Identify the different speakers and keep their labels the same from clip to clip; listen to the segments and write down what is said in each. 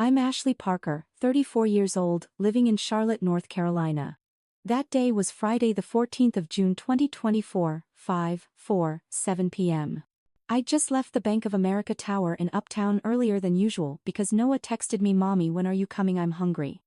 Speaker 1: I'm Ashley Parker, 34 years old, living in Charlotte, North Carolina. That day was Friday the 14th of June 2024, 5:47 p.m. I just left the Bank of America Tower in Uptown earlier than usual because Noah texted me, "Mommy, when are you coming? I'm hungry."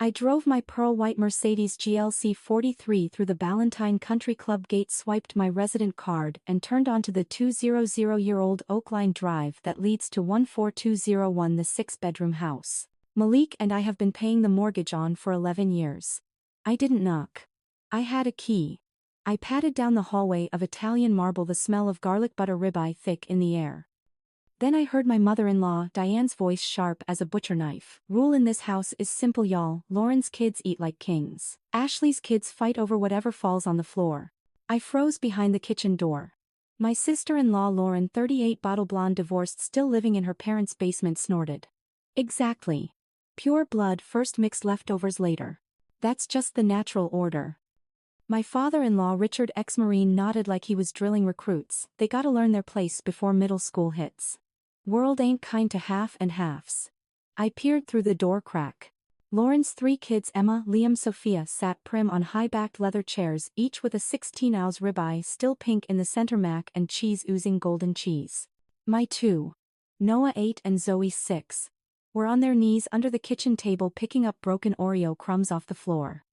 Speaker 1: I drove my pearl white Mercedes GLC 43 through the Ballantine Country Club gate, swiped my resident card, and turned onto the 200-year-old Oakline Drive that leads to 14201, the 6-bedroom house Malik and I have been paying the mortgage on for 11 years. I didn't knock. I had a key. I padded down the hallway of Italian marble, the smell of garlic butter ribeye thick in the air. Then I heard my mother-in-law, Diane's voice sharp as a butcher knife. "Rule in this house is simple, y'all. Lauren's kids eat like kings. Ashley's kids fight over whatever falls on the floor." I froze behind the kitchen door. My sister-in-law Lauren, 38, bottle blonde, divorced, still living in her parents' basement, snorted. "Exactly. Pure blood first, mixed leftovers later. That's just the natural order." My father-in-law Richard, ex-Marine, nodded like he was drilling recruits. "They gotta learn their place before middle school hits. World ain't kind to half and halves." I peered through the door crack. Lauren's 3 kids, Emma, Liam, Sophia, sat prim on high-backed leather chairs, each with a 16-ounce ribeye, still pink in the center, mac and cheese oozing golden cheese. My 2, Noah 8 and Zoe 6, were on their knees under the kitchen table picking up broken Oreo crumbs off the floor.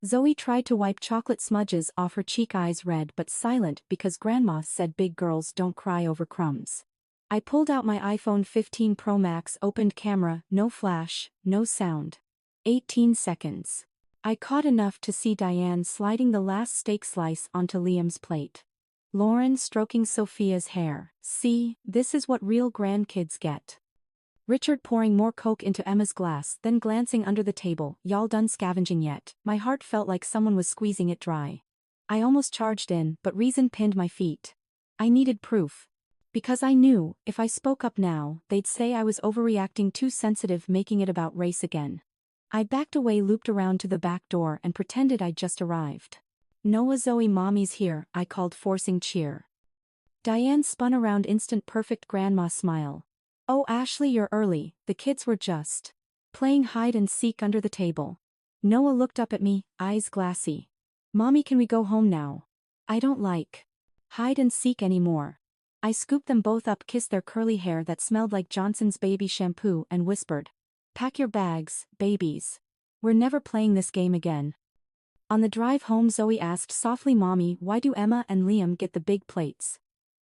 Speaker 1: Zoe tried to wipe chocolate smudges off her cheek, eyes red but silent because Grandma said big girls don't cry over crumbs. I pulled out my iPhone 15 Pro Max, opened camera, no flash, no sound. 18 seconds. I caught enough to see Diane sliding the last steak slice onto Liam's plate. Lauren stroking Sophia's hair. "See, this is what real grandkids get." Richard pouring more Coke into Emma's glass, then glancing under the table. "Y'all done scavenging yet?" My heart felt like someone was squeezing it dry. I almost charged in, but reason pinned my feet. I needed proof. Because I knew, if I spoke up now, they'd say I was overreacting, too sensitive, making it about race again. I backed away, looped around to the back door, and pretended I'd just arrived. "Noah, Zoe, Mommy's here," I called, forcing cheer. Diane spun around, instant perfect grandma smile. "Oh, Ashley, you're early. The kids were just playing hide and seek under the table." Noah looked up at me, eyes glassy. "Mommy, can we go home now? I don't like hide and seek anymore." I scooped them both up, kissed their curly hair that smelled like Johnson's baby shampoo, and whispered, "Pack your bags, babies. We're never playing this game again." On the drive home, Zoe asked softly, "Mommy, why do Emma and Liam get the big plates?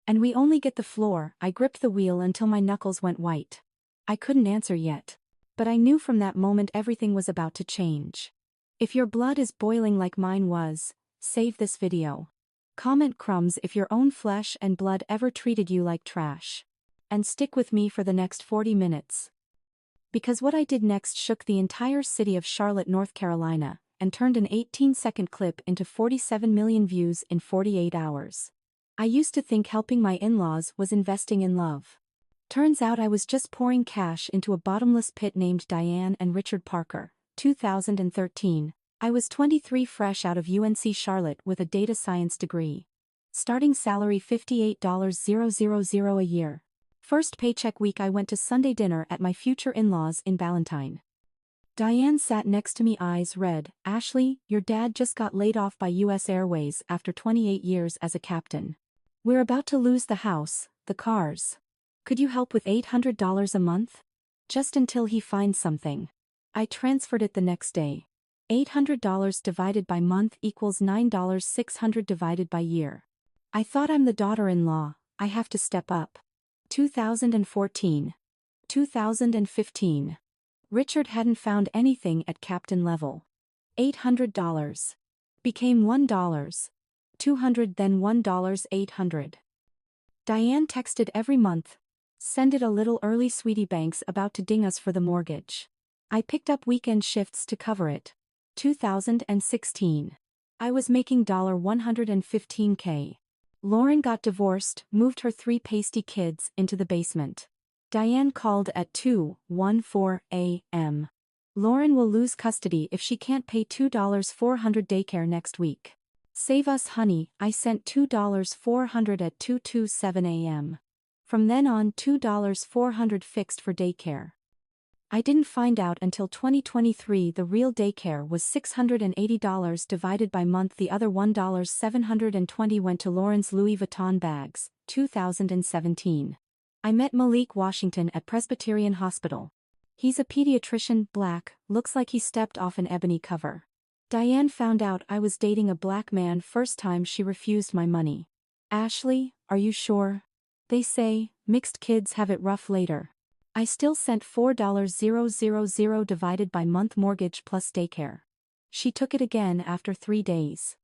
Speaker 1: And we only get the floor?" I gripped the wheel until my knuckles went white. I couldn't answer yet. But I knew from that moment everything was about to change. If your blood is boiling like mine was, save this video. Comment crumbs if your own flesh and blood ever treated you like trash. And stick with me for the next 40 minutes. Because what I did next shook the entire city of Charlotte, North Carolina, and turned an 18-second clip into 47 million views in 48 hours. I used to think helping my in-laws was investing in love. Turns out I was just pouring cash into a bottomless pit named Diane and Richard Parker. 2013. I was 23, fresh out of UNC Charlotte with a data science degree. Starting salary $58,000 a year. First paycheck week I went to Sunday dinner at my future in-laws in Ballantine. Diane sat next to me, eyes red. "Ashley, your dad just got laid off by US Airways after 28 years as a captain. We're about to lose the house, the cars. Could you help with $800 a month? Just until he finds something." I transferred it the next day. $800 divided by month equals $9,600 divided by year. I thought, I'm the daughter-in-law, I have to step up. 2014. 2015. Richard hadn't found anything at captain level. $800. Became $1. $200, then $1, $800. Diane texted every month. "Send it a little early, sweetie, bank's about to ding us for the mortgage." I picked up weekend shifts to cover it. 2016. I was making $115K. Lauren got divorced, moved her 3 pasty kids into the basement. Diane called at 2:14 a.m. "Lauren will lose custody if she can't pay $2,400 daycare next week. Save us, honey." I sent $2,400 at 2:27 a.m. From then on, $2,400 fixed for daycare. I didn't find out until 2023 the real daycare was $680 divided by month, the other $1,720 went to Lauren's Louis Vuitton bags, 2017. I met Malik Washington at Presbyterian Hospital. He's a pediatrician, black, looks like he stepped off an Ebony cover. Diane found out I was dating a black man first time she refused my money. Ashley, are you sure? They say, mixed kids have it rough later. I still sent $4,000 divided by month mortgage plus daycare. She took it again after 3 days.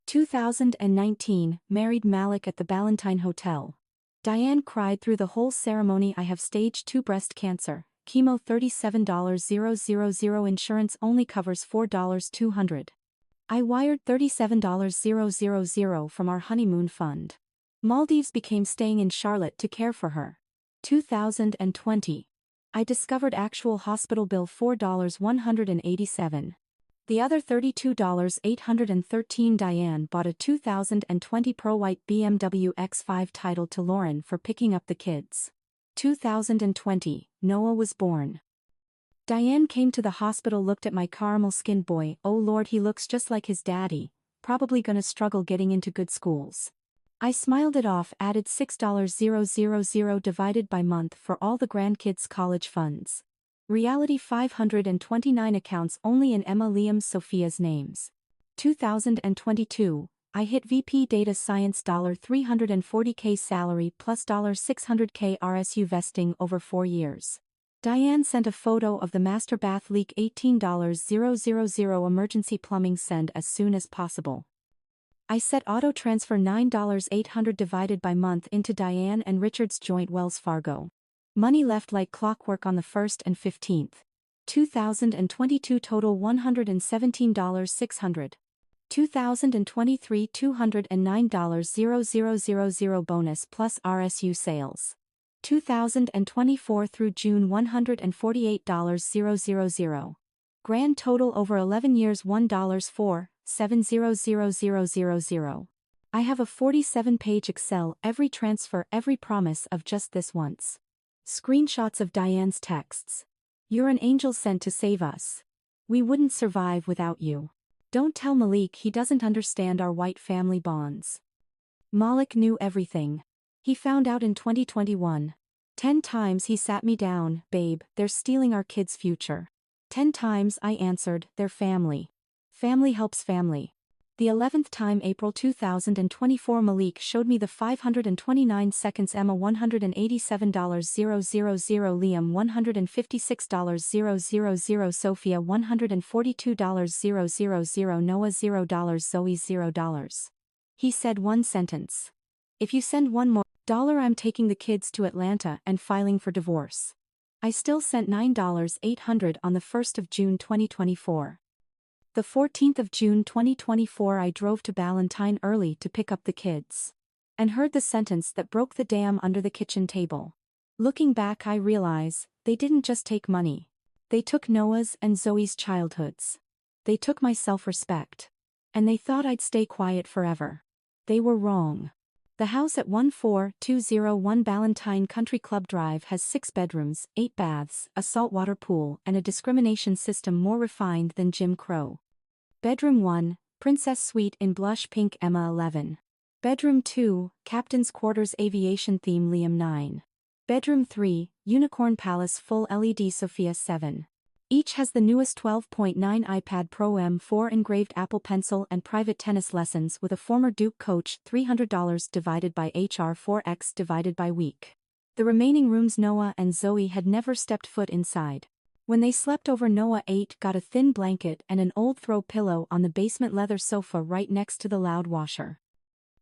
Speaker 1: 2019, married Malik at the Ballantine Hotel. Diane cried through the whole ceremony. I have stage 2 breast cancer, chemo $37,000, insurance only covers $4,200. I wired $37,000 from our honeymoon fund. Maldives became staying in Charlotte to care for her. 2020. I discovered actual hospital bill $4,187. The other $32,813. Diane bought a 2020 Pro White BMW X5 titled to Lauren for picking up the kids. 2020, Noah was born. Diane came to the hospital, looked at my caramel-skinned boy. Oh Lord, he looks just like his daddy, probably gonna struggle getting into good schools. I smiled it off, added $6,000 divided by month for all the grandkids' college funds. Reality 529 accounts only in Emma Liam's Sophia's names. 2022, I hit VP Data Science $340K salary plus $600K RSU vesting over 4 years. Diane sent a photo of the master bath leak, $18,000 emergency plumbing, send as soon as possible. I set auto transfer $9,800 divided by month into Diane and Richard's joint Wells Fargo. Money left like clockwork on the 1st and 15th. 2022 total $117,600. 2023 $209,000 bonus plus RSU sales. 2024 through June $148,000. Grand total over 11 years $1,470,000. I have a 47-page Excel, every transfer, every promise of just this once. Screenshots of Diane's texts. You're an angel sent to save us. We wouldn't survive without you. Don't tell Malik, he doesn't understand our white family bonds. Malik knew everything. He found out in 2021. 10 times he sat me down, babe, they're stealing our kids' future. 10 times I answered, they're family. Family helps family. The 11th time, April 2024, Malik showed me the 529 seconds, Emma $187,000, Liam $156,000, Sophia $142,000, Noah $0, Zoe $0. He said one sentence. If you send one more dollar, I'm taking the kids to Atlanta and filing for divorce. I still sent $9,800 on the 1st of June 2024. The 14th of June 2024, I drove to Ballantine early to pick up the kids. And heard the sentence that broke the dam under the kitchen table. Looking back, I realize, they didn't just take money. They took Noah's and Zoe's childhoods. They took my self-respect. And they thought I'd stay quiet forever. They were wrong. The house at 14201 Ballantine Country Club Drive has 6 bedrooms, 8 baths, a saltwater pool, and a discrimination system more refined than Jim Crow. Bedroom 1, Princess Suite in blush pink, Emma 11. Bedroom 2, Captain's Quarters aviation theme, Liam 9. Bedroom 3, Unicorn Palace full LED, Sophia 7. Each has the newest 12.9 iPad Pro M4 engraved Apple Pencil and private tennis lessons with a former Duke coach, $300 divided by HR4X divided by week. The remaining rooms, Noah and Zoe had never stepped foot inside. When they slept over, Noah 8 got a thin blanket and an old throw pillow on the basement leather sofa right next to the loud washer.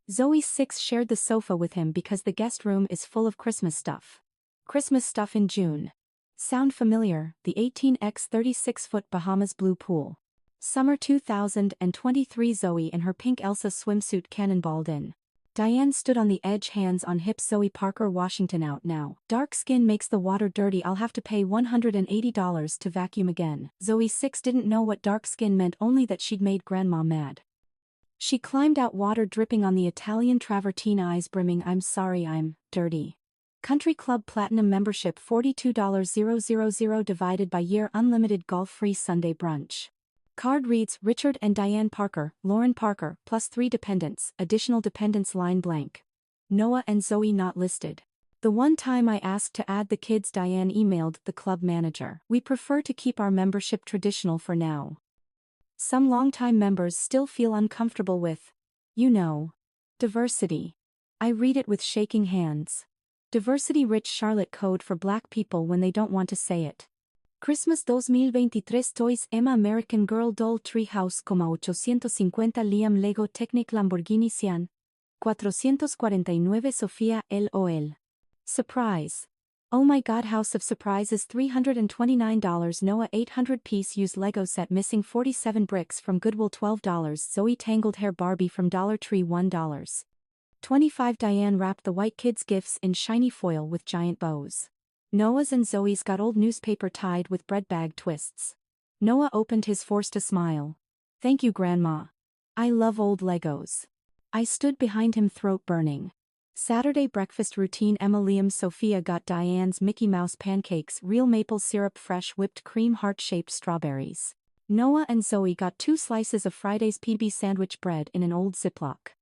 Speaker 1: Zoe 6 shared the sofa with him because the guest room is full of Christmas stuff. Christmas stuff in June. Sound familiar? The 18x 36-foot Bahamas blue pool. Summer 2023, Zoe in her pink Elsa swimsuit cannonballed in. Diane stood on the edge, hands on hips. Zoe Parker Washington out now. Dark skin makes the water dirty, I'll have to pay $180 to vacuum again. Zoe 6 didn't know what dark skin meant, only that she'd made grandma mad. She climbed out, water dripping on the Italian travertine, eyes brimming. I'm sorry, I'm dirty. Country Club Platinum membership $42,000 divided by year unlimited golf-free Sunday brunch. Card reads Richard and Diane Parker, Lauren Parker, plus 3 dependents, additional dependents line blank. Noah and Zoe not listed. The one time I asked to add the kids, Diane emailed the club manager. We prefer to keep our membership traditional for now. Some longtime members still feel uncomfortable with, diversity. I read it with shaking hands. Diversity rich Charlotte code for black people when they don't want to say it. Christmas 2023 Toys Emma American Girl Doll Treehouse, 850 Liam Lego Technic Lamborghini Sian. 449 Sofía LOL. Surprise. Oh my god, House of Surprises $329 Noah 800-piece used Lego set missing 47 bricks from Goodwill $12 Zoe tangled hair Barbie from Dollar Tree $1. 25 Diane wrapped the white kids' gifts in shiny foil with giant bows. Noah's and Zoe's got old newspaper tied with bread bag twists. Noah opened his forced a smile. Thank you, Grandma. I love old Legos. I stood behind him, throat burning. Saturday breakfast routine. Emma Liam Sophia got Diane's Mickey Mouse pancakes, real maple syrup, fresh whipped cream, heart-shaped strawberries. Noah and Zoe got 2 slices of Friday's PB sandwich bread in an old Ziploc.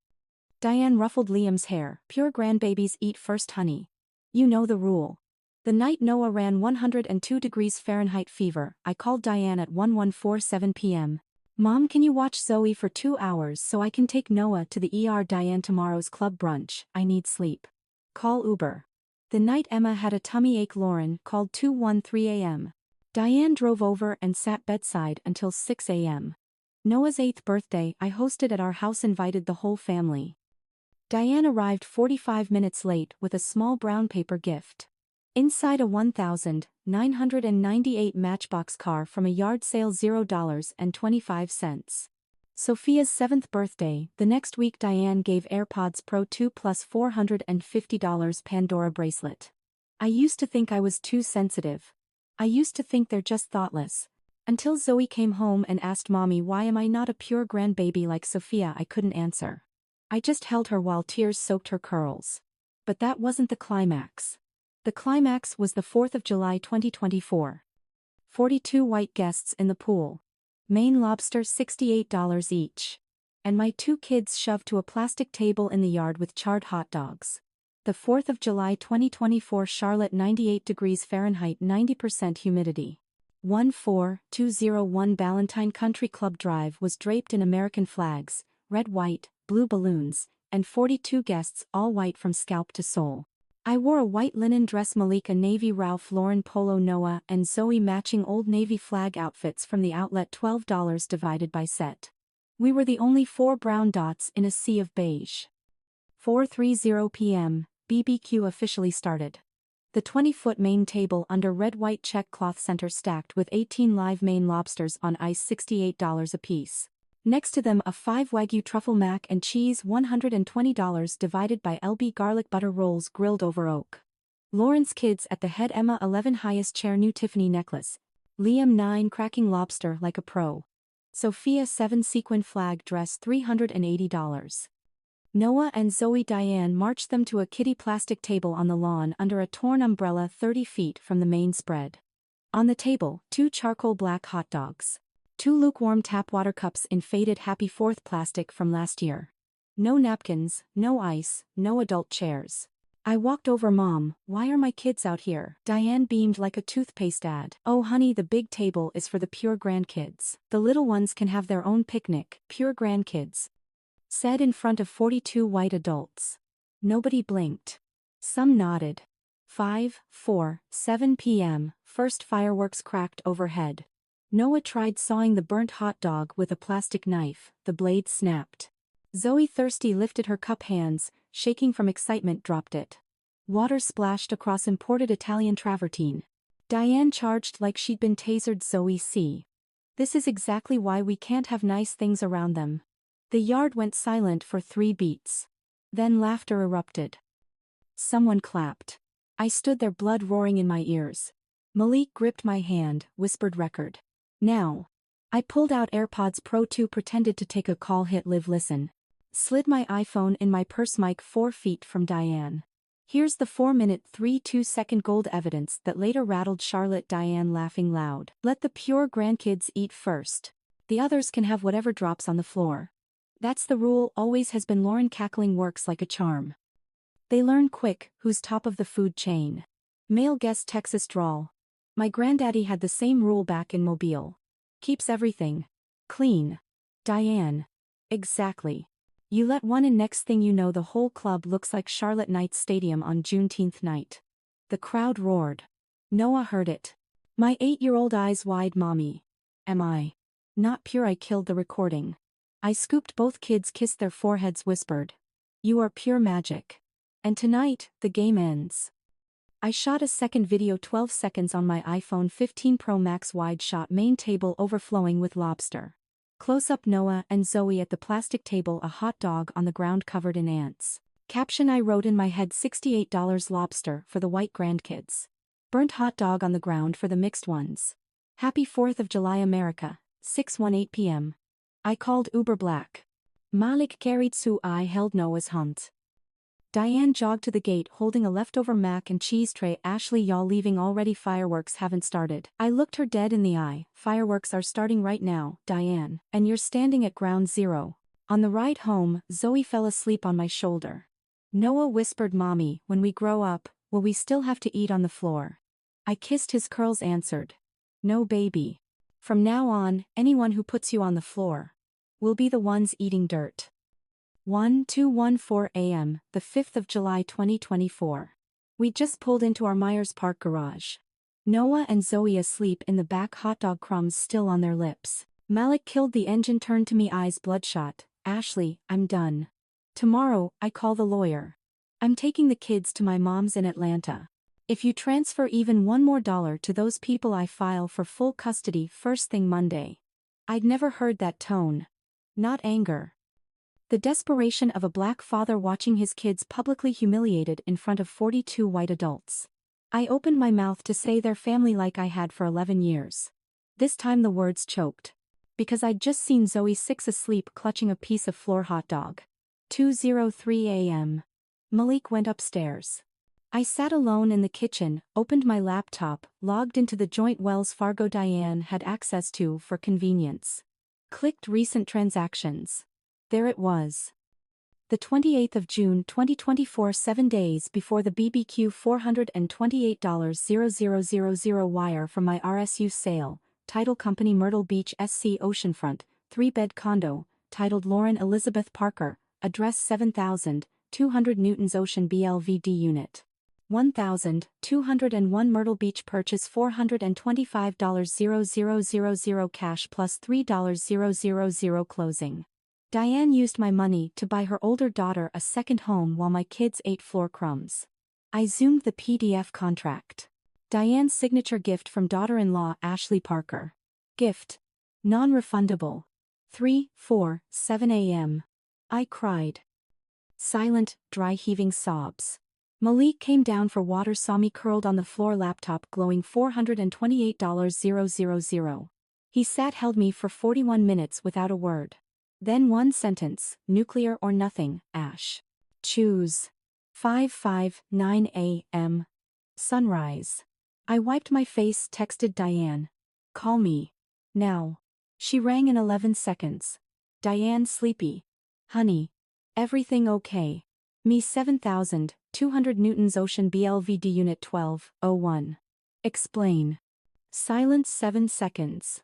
Speaker 1: Diane ruffled Liam's hair. Pure grandbabies eat first, honey. You know the rule. The night Noah ran 102 degrees Fahrenheit fever, I called Diane at 11:47 p.m. Mom, can you watch Zoe for 2 hours so I can take Noah to the ER? Diane, tomorrow's club brunch, I need sleep. Call Uber. The night Emma had a tummy ache, Lauren called 2:13 a.m. Diane drove over and sat bedside until 6 a.m. Noah's 8th birthday, I hosted at our house, invited the whole family. Diane arrived 45 minutes late with a small brown paper gift. Inside a 1,998 Matchbox car from a yard sale, $0.25. Sophia's 7th birthday, the next week, Diane gave AirPods Pro 2 plus $450 Pandora bracelet. I used to think I was too sensitive. I used to think they're just thoughtless. Until Zoe came home and asked Mommy, why am I not a pure grandbaby like Sophia? I couldn't answer. I just held her while tears soaked her curls. But that wasn't the climax. The climax was the 4th of July 2024. 42 white guests in the pool. Maine lobster $68 each. And my 2 kids shoved to a plastic table in the yard with charred hot dogs. The 4th of July 2024, Charlotte 98 degrees Fahrenheit, 90% humidity. 14201 Ballantine Country Club Drive was draped in American flags, red, white, blue balloons, and 42 guests, all white from scalp to sole. I wore a white linen dress, Malika navy, Ralph Lauren polo, Noah and Zoe matching Old Navy flag outfits from the outlet, $12 divided by set. We were the only 4 brown dots in a sea of beige. 4:30 p.m., BBQ officially started. The 20-foot Maine table under red-white check cloth center stacked with 18 live Maine lobsters on ice, $68 apiece. Next to them a 5 Wagyu truffle mac and cheese, $120 divided by LB garlic butter rolls grilled over oak. Lauren's kids at the head, Emma 11 highest chair, new Tiffany necklace. Liam 9 cracking lobster like a pro. Sophia 7 sequin flag dress, $380. Noah and Zoe, Diane marched them to a kiddie plastic table on the lawn under a torn umbrella 30 feet from the main spread. On the table, 2 charcoal black hot dogs. 2 lukewarm tap water cups in faded Happy 4th plastic from last year. No napkins, no ice, no adult chairs. I walked over. Mom, why are my kids out here? Diane beamed like a toothpaste ad. Oh honey, the big table is for the pure grandkids. The little ones can have their own picnic, pure grandkids. Said in front of 42 white adults. Nobody blinked. Some nodded. 5:47 p.m., first fireworks cracked overhead. Noah tried sawing the burnt hot dog with a plastic knife, the blade snapped. Zoe, thirsty, lifted her cup, hands, shaking from excitement, dropped it. Water splashed across imported Italian travertine. Diane charged like she'd been tasered. Zoe, see. This is exactly why we can't have nice things around them. The yard went silent for 3 beats. Then laughter erupted. Someone clapped. I stood there, blood roaring in my ears. Malik gripped my hand, whispered, record. Now. I pulled out AirPods Pro 2, pretended to take a call, hit live listen. Slid my iPhone in my purse, mic 4 feet from Diane. Here's the 4-minute 32-second gold evidence that later rattled Charlotte Diane laughing loud. Let the pure grandkids eat first. The others can have whatever drops on the floor. That's the rule, always has been. Lauren cackling works like a charm. They learn quick who's top of the food chain. Male guest Texas drawl. My granddaddy had the same rule back in Mobile. Keeps everything clean. Diane. Exactly. You let one in, next thing you know the whole club looks like Charlotte Knights Stadium on Juneteenth night. The crowd roared. Noah heard it. My 8-year-old eyes wide. Mommy. Am I not pure? I killed the recording. I scooped both kids, kissed their foreheads, whispered. You are pure magic. And tonight, the game ends. I shot a second video 12 seconds on my iPhone 15 Pro Max, wide shot, main table overflowing with lobster. Close up Noah and Zoe at the plastic table, a hot dog on the ground covered in ants. Caption I wrote in my head, $68 lobster for the white grandkids. Burnt hot dog on the ground for the mixed ones. Happy 4th of July America, 6:18 p.m. I called Uber Black. Malik carried Sue. I held Noah's hunt. Diane jogged to the gate holding a leftover mac and cheese tray. Ashley, y'all leaving already? Fireworks haven't started. I looked her dead in the eye. Fireworks are starting right now, Diane, and you're standing at ground zero. On the ride home, Zoe fell asleep on my shoulder. Noah whispered, Mommy, when we grow up, will we still have to eat on the floor? I kissed his curls, answered. No, baby. From now on, anyone who puts you on the floor will be the ones eating dirt. 12:14 a.m., the 5th of July 2024. We just pulled into our Myers Park garage. Noah and Zoe asleep in the back, hot dog crumbs still on their lips. Malik killed the engine, turned to me, eyes bloodshot. Ashley, I'm done. Tomorrow, I call the lawyer. I'm taking the kids to my mom's in Atlanta. If you transfer even $1 more to those people, I file for full custody first thing Monday. I'd never heard that tone. Not anger. The desperation of a black father watching his kids publicly humiliated in front of 42 white adults. I opened my mouth to say their family like I had for 11 years. This time the words choked. Because I'd just seen Zoe 6 asleep clutching a piece of floor hot dog. 2:03 a.m. Malik went upstairs. I sat alone in the kitchen, opened my laptop, logged into the joint Wells Fargo Diane had access to for convenience. Clicked recent transactions. There it was. The 28th of June 2024, 7 days before the BBQ, $428,0000 wire from my RSU sale, title company Myrtle Beach SC Oceanfront, 3-bed condo, titled Lauren Elizabeth Parker, address 7,200 Newton's Ocean BLVD unit. 1,201 Myrtle Beach, purchase $425,0000 cash plus $3,000 closing. Diane used my money to buy her older daughter a second home while my kids ate floor crumbs. I zoomed the PDF contract. Diane's signature, gift from daughter-in-law Ashley Parker. Gift. Non-refundable. 3:47 a.m. I cried. Silent, dry, heaving sobs. Malik came down for water, saw me curled on the floor, laptop glowing, $428,000. He sat, held me for 41 minutes without a word. Then one sentence, nuclear or nothing, Ash. Choose. 5:59 a.m. Sunrise. I wiped my face, texted Diane. Call me. Now. She rang in 11 seconds. Diane, sleepy. Honey. Everything okay? Me, 7,200 Newton's Ocean BLVD unit 12:01. Explain. Silence, 7 seconds.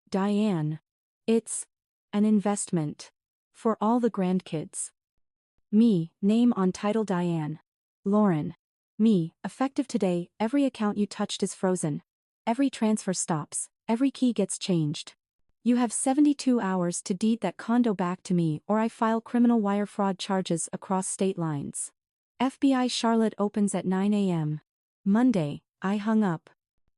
Speaker 1: Diane. It's an investment. For all the grandkids. Me, name on title Diane. Lauren. Me, effective today, every account you touched is frozen. Every transfer stops, every key gets changed. You have 72 hours to deed that condo back to me, or I file criminal wire fraud charges across state lines. FBI Charlotte opens at 9 a.m. Monday. I hung up.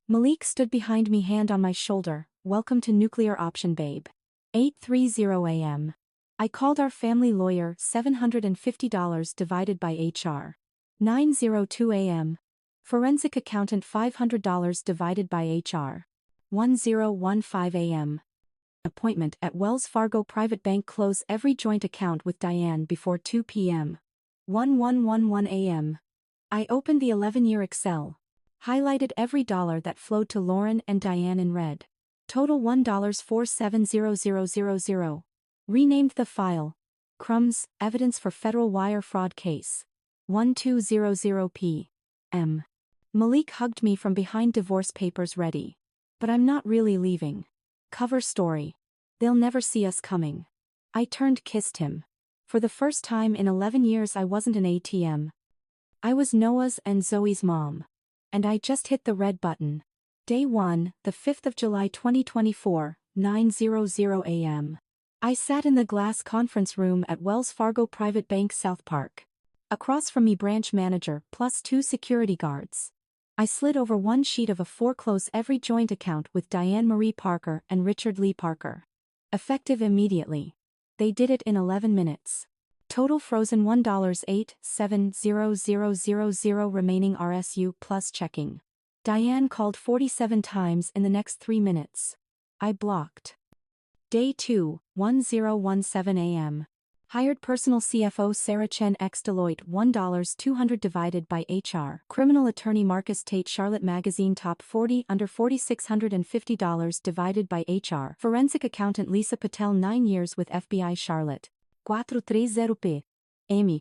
Speaker 1: Malik stood behind me, hand on my shoulder. Welcome to nuclear option, babe. 8:30 a.m. I called our family lawyer, $750 divided by HR. 9:02 a.m. Forensic accountant, $500 divided by HR. 10:15 a.m. Appointment at Wells Fargo Private Bank, close every joint account with Diane before 2 p.m. 11:11 a.m. I opened the 11-year Excel. Highlighted every dollar that flowed to Lauren and Diane in red. Total $1,470000. Renamed the file. Crumbs, Evidence for Federal Wire Fraud Case. 1200 p.m. Malik hugged me from behind. Divorce papers ready. But I'm not really leaving. Cover story. They'll never see us coming. I turned, kissed him. For the first time in 11 years I wasn't an ATM. I was Noah's and Zoe's mom. And I just hit the red button. Day 1, the 5th of July 2024, 9:00 a.m. I sat in the glass conference room at Wells Fargo Private Bank South Park. Across from me branch manager plus 2 security guards. I slid over one sheet of a foreclose every joint account with Diane Marie Parker and Richard Lee Parker. Effective immediately. They did it in 11 minutes. Total frozen $1,870,000 remaining RSU plus checking. Diane called 47 times in the next 3 minutes. I blocked. Day 2, 10:17 a.m. Hired personal CFO Sarah Chen ex Deloitte $1,200 divided by HR. Criminal attorney Marcus Tate Charlotte Magazine Top 40 under $4,650 divided by HR. Forensic accountant Lisa Patel 9 years with FBI Charlotte. 430p. M.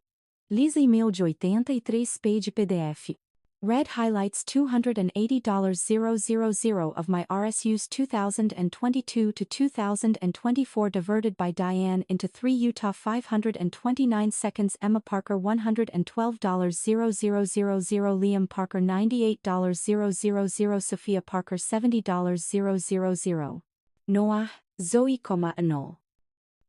Speaker 1: Lisa e-mail de 83 page PDF. Red highlights $280,000 of my RSUs 2022 to 2024 diverted by Diane into 3 Utah 529 seconds Emma Parker $112,000 Liam Parker $98,000 Sophia Parker $70,000 Noah, Zoe, Anol.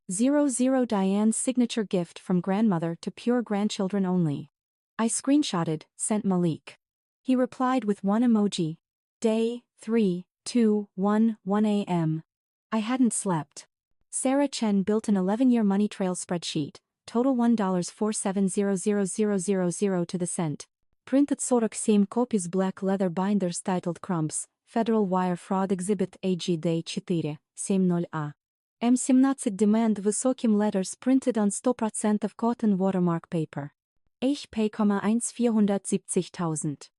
Speaker 1: 00 Diane's signature gift from grandmother to pure grandchildren only. I screenshotted, sent Malik. He replied with one emoji. Day 3, 2:11 a.m. I hadn't slept. Sarah Chen built an 11-year money trail spreadsheet, total $1,470,000 to the cent. Printed 47 copies black leather binders titled Crumbs, Federal Wire Fraud Exhibit AGD 4, 70A. M17 demand высоким letters printed on 100% cotton watermark paper. Ich pay, 1,470,000.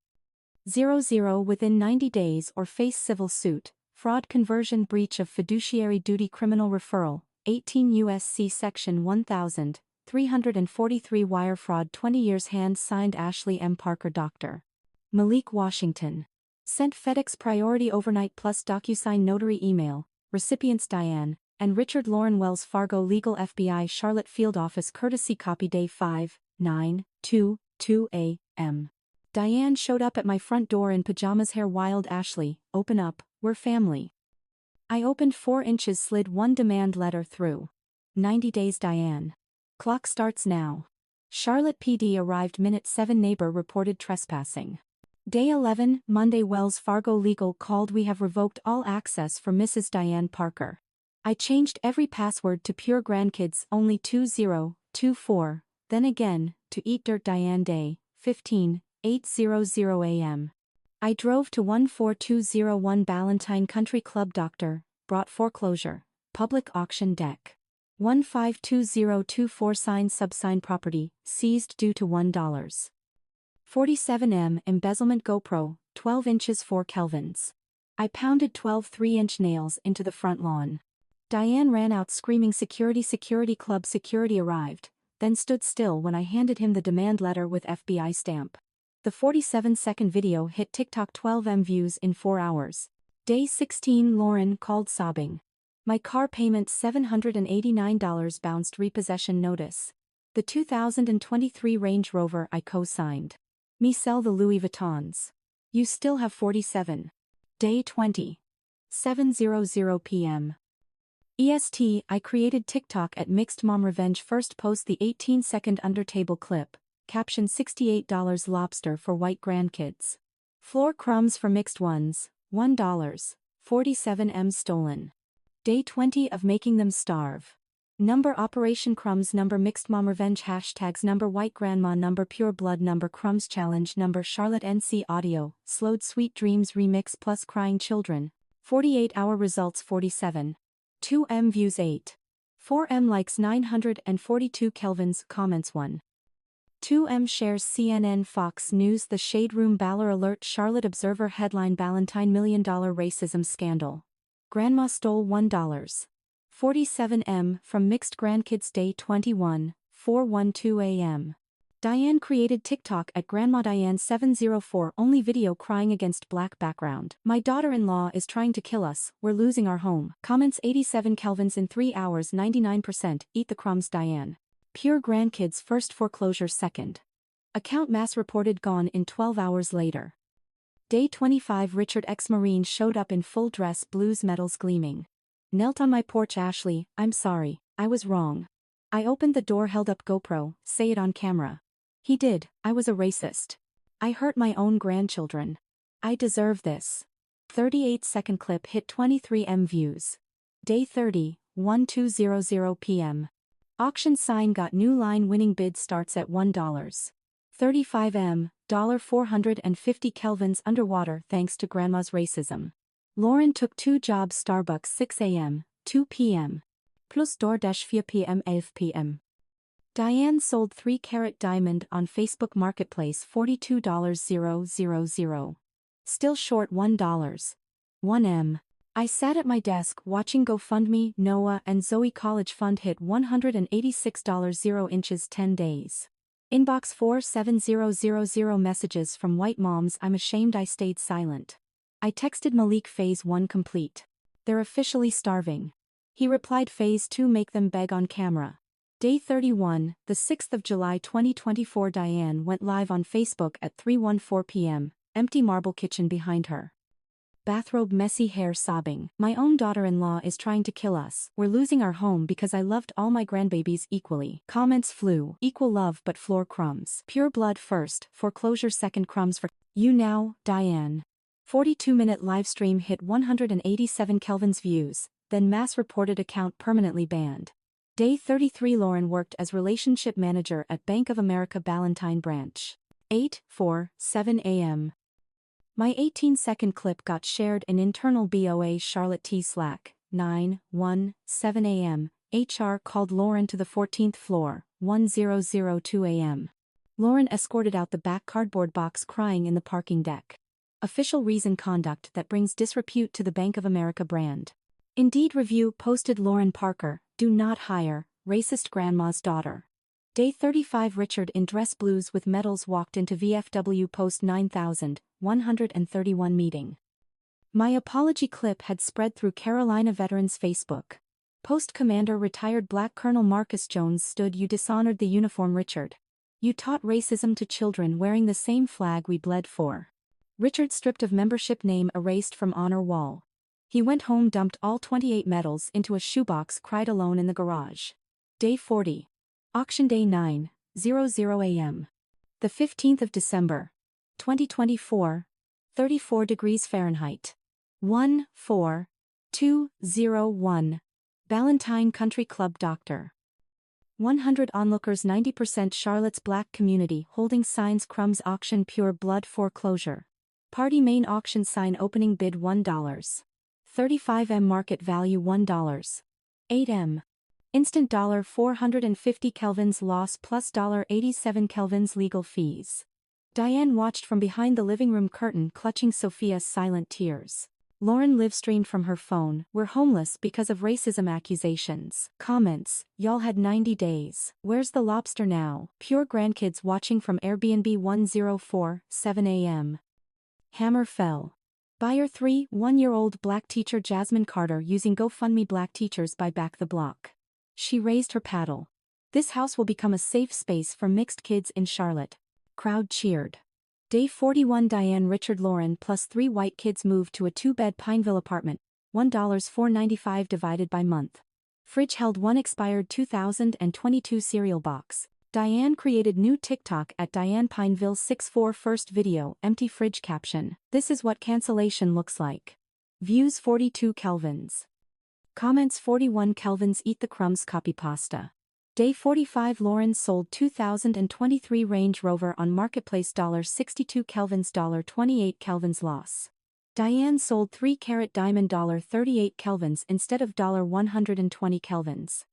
Speaker 1: 00 within 90 days or face civil suit, fraud conversion breach of fiduciary duty criminal referral, 18 U.S.C. Section 1000, 343 wire fraud 20 years hand signed Ashley M. Parker Dr. Malik Washington. Sent FedEx Priority Overnight Plus DocuSign Notary Email, recipients Diane and Richard Lauren Wells Fargo Legal FBI Charlotte Field Office Courtesy Copy Day 5, 9:22 a.m. Diane showed up at my front door in pajamas. Hair wild. Ashley, open up, we're family. I opened 4 inches, slid one demand letter through. 90 days Diane. Clock starts now. Charlotte PD arrived minute 7. Neighbor reported trespassing. Day 11, Monday. Wells Fargo Legal called. We have revoked all access for Mrs. Diane Parker. I changed every password to pure grandkids only 2024, then again, to Eat Dirt Diane. Day 15, 8:00 a.m. I drove to 14201 Ballantine Country Club. Doctor, brought foreclosure, public auction deck. 152024 sign subsign property, seized due to $1. 47M embezzlement GoPro, 12 inches 4 kelvins. I pounded 12 3-inch nails into the front lawn. Diane ran out screaming security. Security club security arrived, then stood still when I handed him the demand letter with FBI stamp. The 47-second video hit TikTok 12M views in 4 hours. Day 16 Lauren called sobbing. My car payment $789 bounced. Repossession notice. The 2023 Range Rover I co-signed. Me sell the Louis Vuittons. You still have 47. Day 20. 7:00 p.m. EST. I created TikTok at Mixed Mom Revenge. First post the 18-second under-table clip. Caption $68 lobster for white grandkids. Floor crumbs for mixed ones, $1. 47M stolen. Day 20 of making them starve. Number Operation Crumbs. Number Mixed Mom Revenge. Hashtags number White Grandma. Number Pure Blood. Number Crumbs Challenge. Number Charlotte NC Audio. Slowed Sweet Dreams Remix plus Crying Children. 48-hour results 47. 2M views 8. 4M likes 942 kelvins. Comments 1. 2M shares CNN Fox News The Shade Room Baller Alert Charlotte Observer Headline Ballantine $1 million Racism Scandal. Grandma Stole $1. 47M from Mixed Grandkids Day 21, 4:12 a.m. Diane created TikTok at Grandma Diane 704 only video crying against black background. My daughter-in-law is trying to kill us, we're losing our home. Comments 87 kelvins in 3 hours 99%, eat the crumbs Diane. Pure grandkids first foreclosure second. Account mass reported gone in 12 hours later. Day 25 Richard ex-Marine showed up in full dress blues medals gleaming. Knelt on my porch Ashley, I'm sorry, I was wrong. I opened the door held up GoPro, say it on camera. He did, I was a racist. I hurt my own grandchildren. I deserve this. 38-second clip hit 23M views. Day 30, 12:00 p.m. Auction sign got new line winning bid starts at $1. 35M, $450 kelvins underwater thanks to grandma's racism. Lauren took 2 jobs Starbucks 6 a.m., 2 p.m. Plus DoorDash 4 p.m. 11 p.m. Diane sold 3-carat diamond on Facebook Marketplace $42,000. Still short $1. 1M. I sat at my desk watching GoFundMe Noah and Zoe college fund hit $186 0 inches 10 days. Inbox 47000 messages from white moms I'm ashamed I stayed silent. I texted Malik phase 1 complete. They're officially starving. He replied phase 2 make them beg on camera. Day 31, the 6th of July 2024 Diane went live on Facebook at 3:14 p.m., empty marble kitchen behind her. Bathrobe messy hair sobbing. My own daughter-in-law is trying to kill us. We're losing our home because I loved all my grandbabies equally. Comments flew. Equal love but floor crumbs. Pure blood first, foreclosure second crumbs for you now, Diane. 42-minute livestream hit 187 kelvins views, then mass reported account permanently banned. Day 33 Lauren worked as relationship manager at Bank of America Ballantine branch. 8:47 a.m. My 18-second clip got shared in internal BOA Charlotte T Slack. 9:17 a.m. HR called Lauren to the 14th floor. 10:02 a.m. Lauren escorted out the back cardboard box crying in the parking deck. Official reason conduct that brings disrepute to the Bank of America brand. Indeed review posted Lauren Parker, do not hire, racist grandma's daughter. Day 35 Richard in dress blues with medals walked into VFW post 9131 meeting. My apology clip had spread through Carolina veterans Facebook. Post commander retired Black Colonel Marcus Jones stood you dishonored the uniform Richard. You taught racism to children wearing the same flag we bled for. Richard stripped of membership name erased from honor wall. He went home dumped all 28 medals into a shoebox cried alone in the garage. Day 40. Auction day 9:00 a.m. The 15th of December. 2024. 34 degrees Fahrenheit. 14201. Ballantine Country Club Doctor. 100 onlookers 90% Charlotte's black community holding signs crumbs auction pure blood foreclosure. Party main auction sign opening bid $1. 35M market value $1. 8M. Instant $450 kelvins loss plus $87 kelvins legal fees. Diane watched from behind the living room curtain clutching Sophia's silent tears. Lauren livestreamed from her phone, we're homeless because of racism accusations. Comments, y'all had 90 days. Where's the lobster now? Pure grandkids watching from Airbnb 10:47 a.m. Hammer fell. Buyer 3, 1-year-old black teacher Jasmine Carter using GoFundMe Black Teachers buy back the block. She raised her paddle. This house will become a safe space for mixed kids in Charlotte. Crowd cheered. Day 41 Diane Richard Lauren plus 3 white kids moved to a 2-bed Pineville apartment, $1.495 divided by month. Fridge held 1 expired 2022 cereal box. Diane created new TikTok at Diane Pineville 64 first video empty fridge caption. This is what cancellation looks like. Views 42 kelvins. Comments 41 kelvins eat the crumbs copy pasta. Day 45 Lauren sold 2023 Range Rover on Marketplace $62 kelvins $28 kelvins loss. Diane sold 3-carat diamond $38 kelvins instead of $120 kelvins.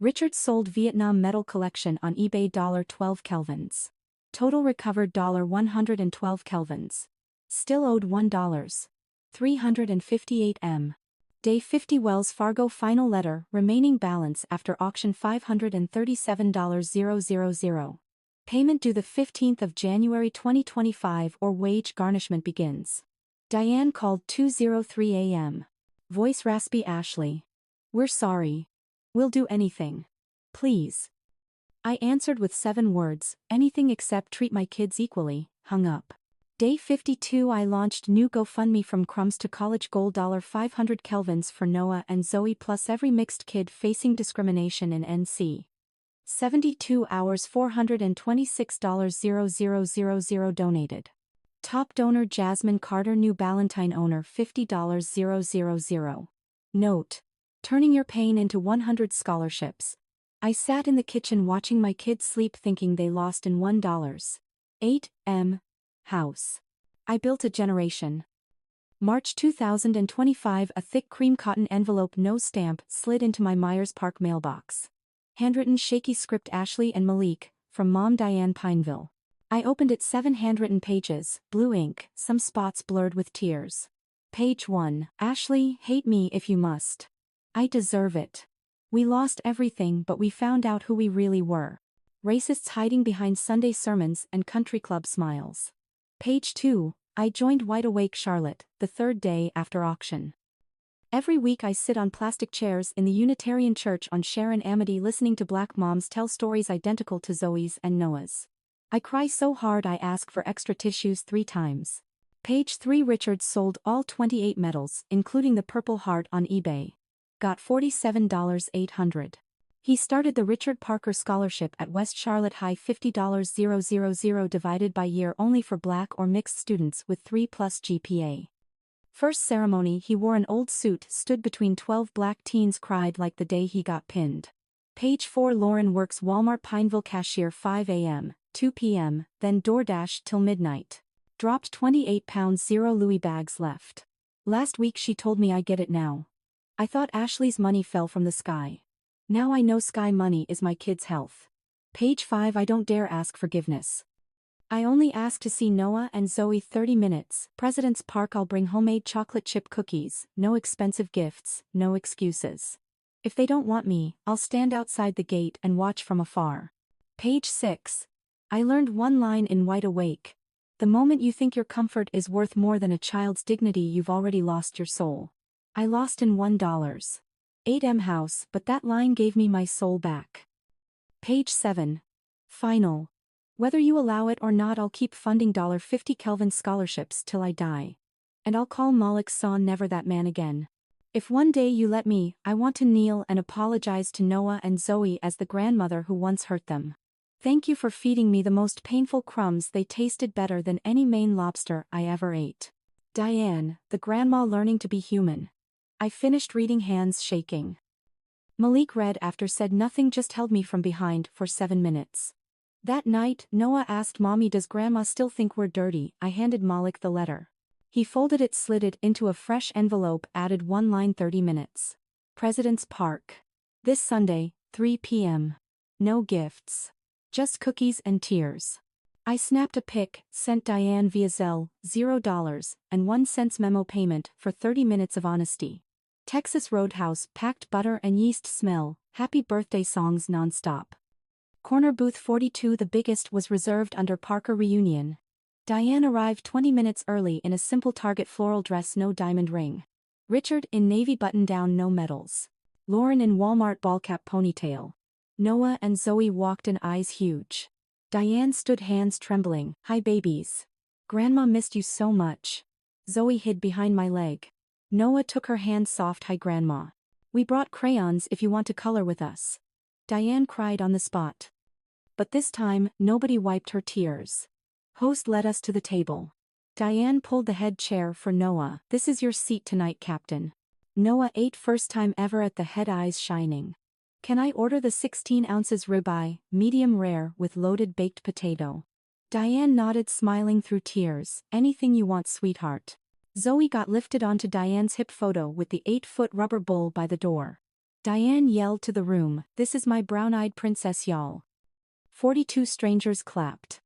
Speaker 1: Richard sold Vietnam Metal Collection on eBay $12 kelvins. Total recovered $112 kelvins. Still owed $1. 358 M. Day 50 Wells Fargo final letter, remaining balance after auction $537,000. Payment due the 15th of January 2025 or wage garnishment begins. Diane called 2:03 a.m. Voice raspy Ashley. We're sorry. We'll do anything. Please. I answered with 7 words, anything except treat my kids equally, hung up. Day 52 I launched new GoFundMe from crumbs to college goal $500 kelvins for Noah and Zoe plus every mixed kid facing discrimination in NC. 72 hours $426,000 donated. Top donor Jasmine Carter New Ballantine owner $50,000. Note. Turning your pain into 100 scholarships. I sat in the kitchen watching my kids sleep thinking they lost in $1.08 m. House. I built a generation. March 2025 A thick cream cotton envelope no stamp slid into my Myers Park mailbox. Handwritten shaky script Ashley and Malik, from Mom Diane Pineville. I opened it 7 handwritten pages, blue ink, some spots blurred with tears. Page 1. Ashley, hate me if you must. I deserve it. We lost everything but we found out who we really were. Racists hiding behind Sunday sermons and country club smiles. Page 2. I joined Wide Awake Charlotte, the 3rd day after auction. Every week I sit on plastic chairs in the Unitarian Church on Sharon Amity listening to black moms tell stories identical to Zoe's and Noah's. I cry so hard I ask for extra tissues 3 times. Page 3 Richard sold all 28 medals, including the Purple Heart on eBay. Got $47,800. He started the Richard Parker Scholarship at West Charlotte High $50,000 divided by year only for black or mixed students with 3+ GPA. First ceremony he wore an old suit stood between 12 black teens cried like the day he got pinned. Page 4 Lauren works Walmart Pineville cashier 5 a.m., 2 p.m., then DoorDash till midnight. Dropped 28 pounds 0 Louis bags left. Last week she told me I get it now. I thought Ashley's money fell from the sky. Now I know sky money is my kids' health. Page 5 I don't dare ask forgiveness. I only ask to see Noah and Zoe 30 minutes. President's Park I'll bring homemade chocolate chip cookies, no expensive gifts, no excuses. If they don't want me, I'll stand outside the gate and watch from afar. Page 6. I learned one line in Wide Awake. The moment you think your comfort is worth more than a child's dignity you've already lost your soul. I lost in $1.08 m house but that line gave me my soul back. Page 7. Final. Whether you allow it or not I'll keep funding $50 Kelvin scholarships till I die. And I'll call Malik's son never that man again. If one day you let me, I want to kneel and apologize to Noah and Zoe as the grandmother who once hurt them. Thank you for feeding me the most painful crumbs they tasted better than any Maine lobster I ever ate. Diane, the grandma learning to be human. I finished reading hands shaking. Malik read after said nothing just held me from behind for 7 minutes. That night, Noah asked Mommy does Grandma still think we're dirty? I handed Malik the letter. He folded it slid it into a fresh envelope added one line 30 minutes. President's Park. This Sunday, 3 p.m. No gifts. Just cookies and tears. I snapped a pic, sent Diane via Zelle, $0 and 1 cent memo payment for 30 minutes of honesty. Texas Roadhouse packed butter and yeast smell, happy birthday songs nonstop. Corner booth 42 the biggest was reserved under Parker reunion. Diane arrived 20 minutes early in a simple Target floral dress no diamond ring. Richard in navy button-down no medals. Lauren in Walmart ballcap ponytail. Noah and Zoe walked in eyes huge. Diane stood hands trembling, hi babies. Grandma missed you so much. Zoe hid behind my leg. Noah took her hand soft hi grandma. We brought crayons if you want to color with us. Diane cried on the spot. But this time, nobody wiped her tears. Host led us to the table. Diane pulled the head chair for Noah. This is your seat tonight, Captain. Noah ate first time ever at the head eyes shining. Can I order the 16 ounces ribeye, medium rare with loaded baked potato? Diane nodded smiling through tears, anything you want sweetheart. Zoe got lifted onto Diane's hip photo with the 8-foot rubber bull by the door. Diane yelled to the room, this is my brown-eyed princess y'all. 42 strangers clapped.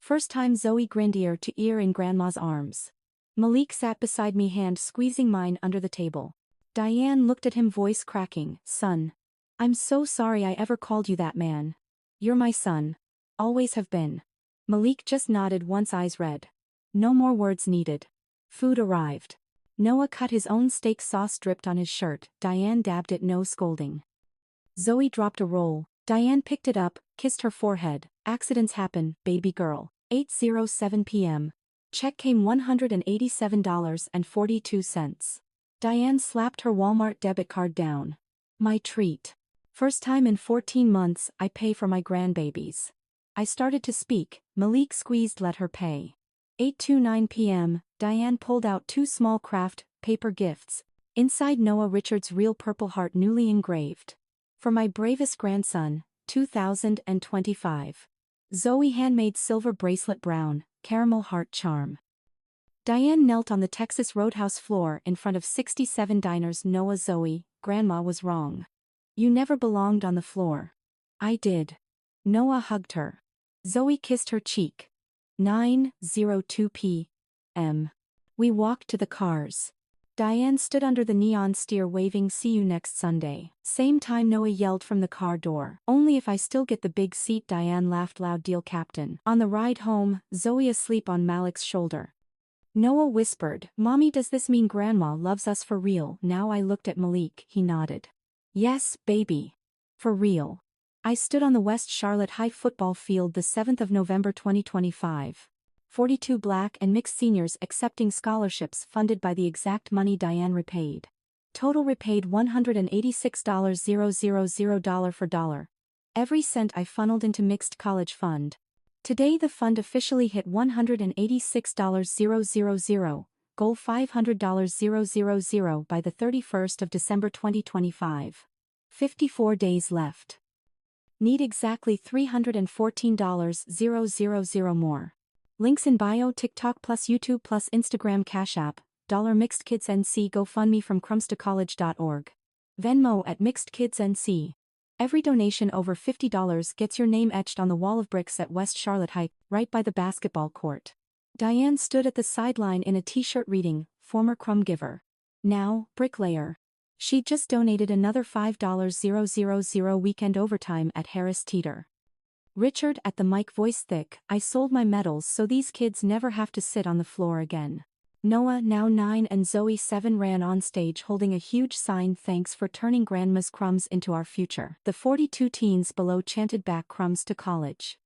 Speaker 1: First time Zoe grinned ear to ear in Grandma's arms. Malik sat beside me, hand squeezing mine under the table. Diane looked at him, voice cracking. Son. I'm so sorry I ever called you that, man. You're my son. Always have been. Malik just nodded once, eyes red. No more words needed. Food arrived. Noah cut his own steak, sauce dripped on his shirt. Diane dabbed it, no scolding. Zoe dropped a roll. Diane picked it up, kissed her forehead. Accidents happen, baby girl. 8:07 p.m. Check came $187.42. Diane slapped her Walmart debit card down. My treat. First time in 14 months I pay for my grandbabies. I started to speak. Malik squeezed, let her pay. 8:29 p.m. Diane pulled out 2 small craft paper gifts. Inside, Noah Richard's real purple heart, newly engraved. For my bravest grandson, 2025. Zoe handmade silver bracelet, brown caramel heart charm. Diane knelt on the Texas Roadhouse floor in front of 67 diners. Noah, Zoe, Grandma was wrong. You never belonged on the floor. I did. Noah hugged her. Zoe kissed her cheek. 9:02 p.m. We walked to the cars. Diane stood under the neon steer waving, see you next Sunday. Same time, Noah yelled from the car door. Only if I still get the big seat. Diane laughed loud, deal, Captain. On the ride home, Zoe asleep on Malik's shoulder. Noah whispered, Mommy, does this mean Grandma loves us for real? Now I looked at Malik, he nodded. Yes, baby. For real. I stood on the West Charlotte High football field the 7th of November 2025. 42 black and mixed seniors accepting scholarships funded by the exact money Diane repaid. Total repaid $186,000 dollar for dollar. Every cent I funneled into mixed college fund. Today the fund officially hit $186,000, goal $500,000 by the 31st of December 2025. 54 days left. Need exactly $314,000 more. Links in bio. TikTok plus YouTube plus Instagram, Cash App, $MixedKidsNC, GoFundMe from crumbs2college.org. Venmo at MixedKidsNC. Every donation over $50 gets your name etched on the wall of bricks at West Charlotte High, right by the basketball court. Diane stood at the sideline in a t-shirt reading, former crumb giver. Now, bricklayer. She just donated another $5,000 weekend overtime at Harris Teeter. Richard at the mic, voice thick, I sold my medals so these kids never have to sit on the floor again. Noah, now 9, and Zoe, 7, ran on stage holding a huge sign, thanks for turning Grandma's crumbs into our future. The 42 teens below chanted back, Crumbs to college.